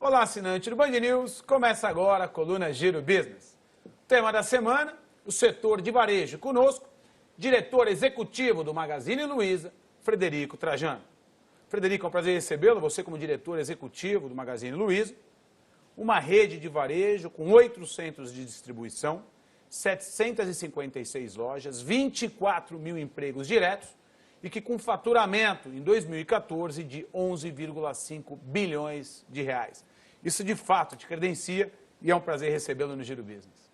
Olá, assinante do Band News. Começa agora a coluna Giro Business. Tema da semana, o setor de varejo. Conosco, diretor executivo do Magazine Luiza, Frederico Trajano. Frederico, é um prazer recebê-lo, você como diretor executivo do Magazine Luiza. Uma rede de varejo com 8 centros de distribuição, 756 lojas, 24 mil empregos diretos e que com faturamento em 2014 de 11,5 bilhões de reais. Isso de fato te credencia e é um prazer recebê-lo no Giro Business.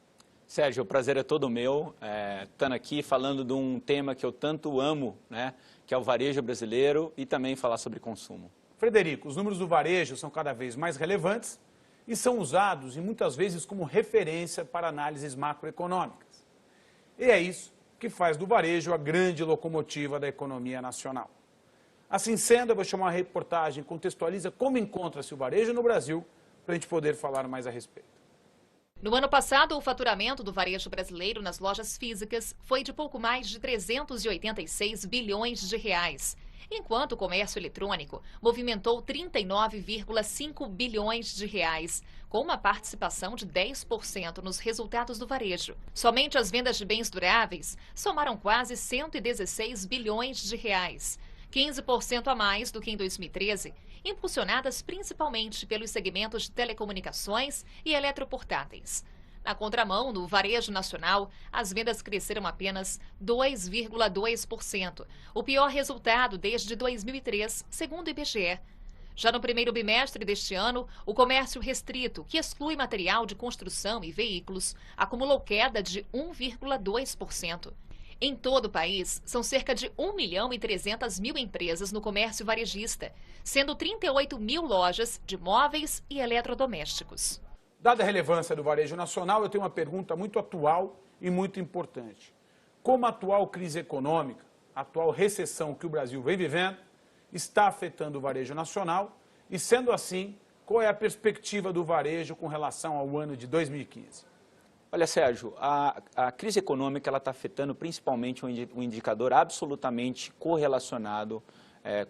Sérgio, o prazer é todo meu, estando aqui falando de um tema que eu tanto amo, né, que é o varejo brasileiro e também falar sobre consumo. Frederico, os números do varejo são cada vez mais relevantes e são usados e muitas vezes como referência para análises macroeconômicas. E é isso que faz do varejo a grande locomotiva da economia nacional. Assim sendo, eu vou chamar uma reportagem que contextualiza como encontra-se o varejo no Brasil, para a gente poder falar mais a respeito. No ano passado, o faturamento do varejo brasileiro nas lojas físicas foi de pouco mais de 386 bilhões de reais, enquanto o comércio eletrônico movimentou 39,5 bilhões de reais, com uma participação de 10% nos resultados do varejo. Somente as vendas de bens duráveis somaram quase 116 bilhões de reais, 15% a mais do que em 2013, impulsionadas principalmente pelos segmentos de telecomunicações e eletroportáteis. Na contramão, no varejo nacional, as vendas cresceram apenas 2,2%, o pior resultado desde 2003, segundo o IBGE. Já no primeiro bimestre deste ano, o comércio restrito, que exclui material de construção e veículos, acumulou queda de 1,2%. Em todo o país, são cerca de 1.300.000 empresas no comércio varejista, sendo 38 mil lojas de móveis e eletrodomésticos. Dada a relevância do varejo nacional, eu tenho uma pergunta muito atual e muito importante. Como a atual crise econômica, a atual recessão que o Brasil vem vivendo, está afetando o varejo nacional e, sendo assim, qual é a perspectiva do varejo com relação ao ano de 2015? Olha, Sérgio, a crise econômica está afetando principalmente um indicador absolutamente correlacionado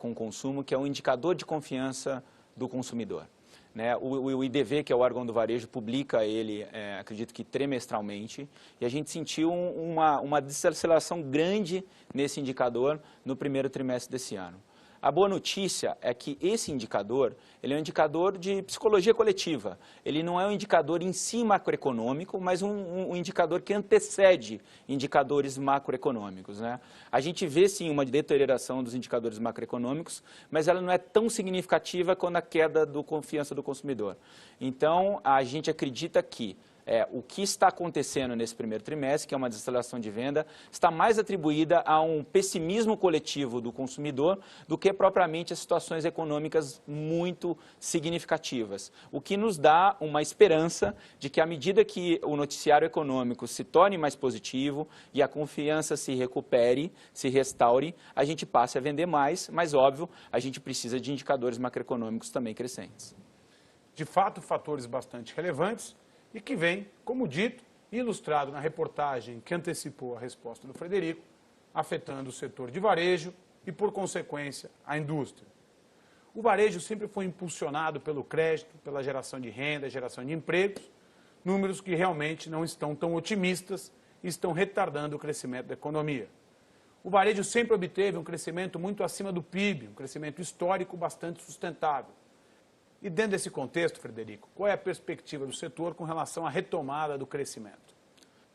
com o consumo, que é o indicador de confiança do consumidor. Né? O IDV, que é o órgão do varejo, publica ele, acredito que trimestralmente, e a gente sentiu uma desaceleração grande nesse indicador no primeiro trimestre desse ano. A boa notícia é que esse indicador, ele é um indicador de psicologia coletiva. Ele não é um indicador em si macroeconômico, mas um indicador que antecede indicadores macroeconômicos, né? A gente vê sim uma deterioração dos indicadores macroeconômicos, mas ela não é tão significativa quanto a queda da confiança do consumidor. Então, a gente acredita que o que está acontecendo nesse primeiro trimestre, que é uma desaceleração de venda, está mais atribuída a um pessimismo coletivo do consumidor do que propriamente a situações econômicas muito significativas. O que nos dá uma esperança de que, à medida que o noticiário econômico se torne mais positivo e a confiança se recupere, se restaure, a gente passe a vender mais, mas, óbvio, a gente precisa de indicadores macroeconômicos também crescentes. De fato, fatores bastante relevantes e que vem, como dito, ilustrado na reportagem que antecipou a resposta do Frederico, afetando o setor de varejo e, por consequência, a indústria. O varejo sempre foi impulsionado pelo crédito, pela geração de renda, geração de empregos, números que realmente não estão tão otimistas e estão retardando o crescimento da economia. O varejo sempre obteve um crescimento muito acima do PIB, um crescimento histórico bastante sustentável. E dentro desse contexto, Frederico, qual é a perspectiva do setor com relação à retomada do crescimento?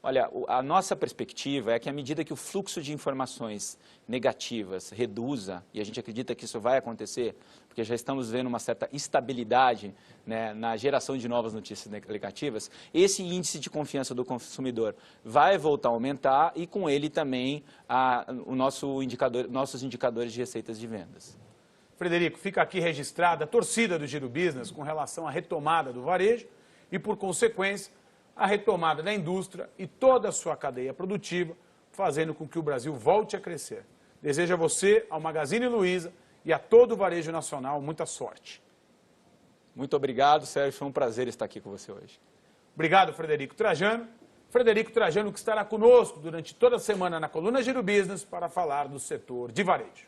Olha, a nossa perspectiva é que à medida que o fluxo de informações negativas reduza, e a gente acredita que isso vai acontecer, porque já estamos vendo uma certa estabilidade, né, na geração de novas notícias negativas, esse índice de confiança do consumidor vai voltar a aumentar e com ele também nossos indicadores de receitas de vendas. Frederico, fica aqui registrada a torcida do Giro Business com relação à retomada do varejo e, por consequência, a retomada da indústria e toda a sua cadeia produtiva, fazendo com que o Brasil volte a crescer. Desejo a você, ao Magazine Luiza e a todo o varejo nacional muita sorte. Muito obrigado, Sérgio. Foi um prazer estar aqui com você hoje. Obrigado, Frederico Trajano. Frederico Trajano, que estará conosco durante toda a semana na coluna Giro Business para falar do setor de varejo.